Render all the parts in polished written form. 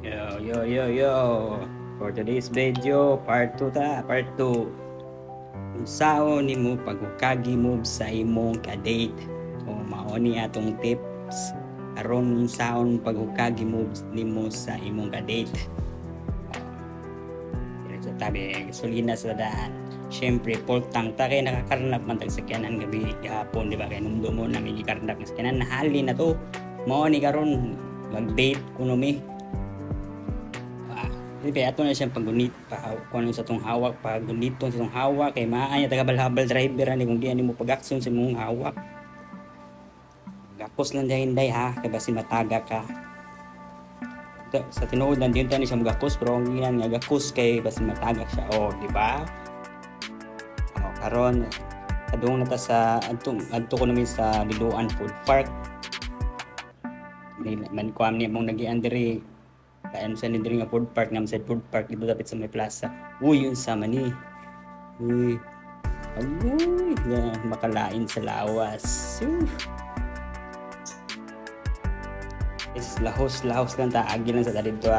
Yo. For today's video, part 2 part 2. Kung sao nimo paghukagi mo sa imong ka-date. O mao ni atong tips aron saon paghukagi mo nimo sa imong ka-date. Sa tabi, gasolina sa daan. Siyempre, full tank ta kay nakakarnap man tag sakyanan gabi gahapon, di ba? Kay nundo mo namin ikarnap ng sakyanan, nahali na to. Mao ni karon mag-date kuno mi. Kaya ato na siyang paggunit kung sa itong hawak, paggunito sa itong hawak kay maaya taga-balhabal driver ani kung di ani mo pag-action sa imong hawak. Gakos lang dahil ha, kay basi mataga ka. Sa tinuod nandiyon tani siya magakos, pero ang ginan nga gakos kay basi mataga siya. Di ba? Karon adung na ta sa adto ko namin sa Liloan Food Park. Man kuam ni mong nagian diri kayan sa nindri nga food park naman sa food park dito dapat sa may plaza. Yun sa mani. Agoy, yan, makalain sa lawas. Is lahos lang ta agi lang sa dito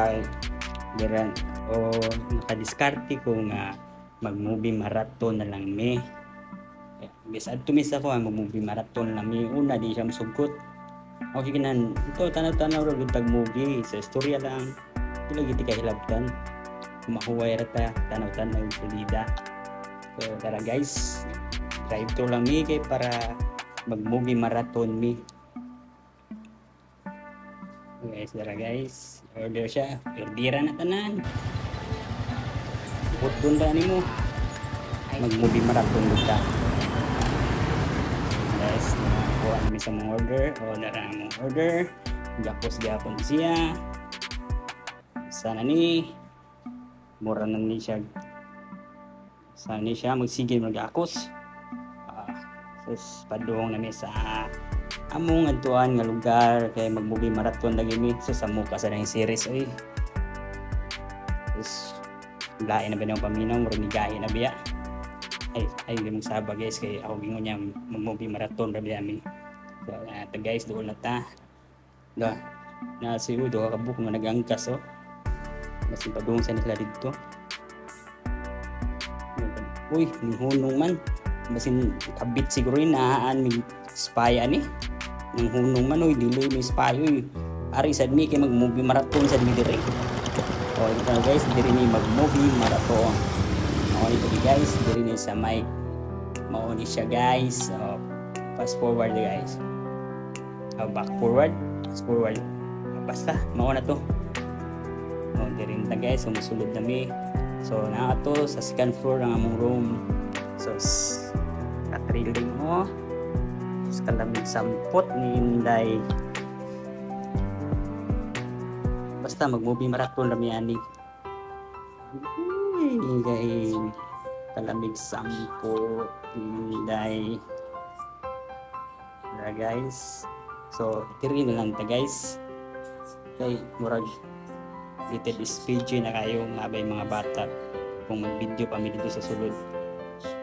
diran o nakadiskarte ko nga mag-movie marathon na lang mi. Bis adto mis ako mag-movie marathon na mi una di siya masugot. Okay kinan ito tanaw-tanaw ra gud tag movie sa istorya lang dili gid kahilabtan mahuway ra ta tanaw-tanaw salida. So tara guys, drive thru lang mi kay para mag movie marathon mi. Guys, tara guys, order siya, ordera na tanan. Putun ra nimo mag movie marathon kita. Guys, kuha kami sa mga order. Nara ang order. Gapos siya. Sana ni mura na ni siya. Sana ni siya magsigil mag-akos. Sus, padung na sa among adtuan nga lugar kay mag-movie marathon lagi mi sa muka sa nang series oy. Sus, lain na ba ng paminaw mura ni gahi na biya. Ay hindi mong saba guys kay ako gingon niya mag-movie marathon rabi amin. So ito guys, doon na ta na si Udo kakabuk na nag-angkas masin padung sa nila dito. Uy, hunong man masin kabit siguro inahaan may spy ani ng hunong man dili may spy ari sad mi kay mag-movie marathon sad mi diri. Ito guys, diri ni mag-movie marathon. Ito guys, diri ni sa mic. Mao ni siya guys. Fast forward guys. Back forward, fast forward. Basta mao na to. Diri na guys, sumusulod na mi. So na ato sa second floor ng among room. So katriling mo. Sa kalamig sampot ni Inday. Basta mag-movie marathon rami ani. Kay kalamig sampo Inday. Guys, so tiri na lang ta guys kay murag rated SPG na kayo mabay mga bata kung mag-video pa mi dito sa sulod.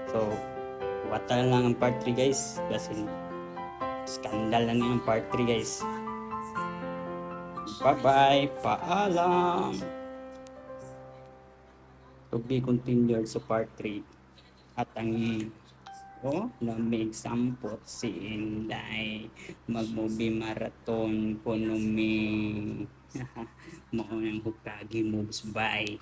So batal lang ang part 3 guys kasi skandal lang yung part 3 guys. Bye bye, paalam. To be continued sa part 3 at ang namig sampot si Inday mag-movie marathon kuno mi mao nang hukagi moves. Bye.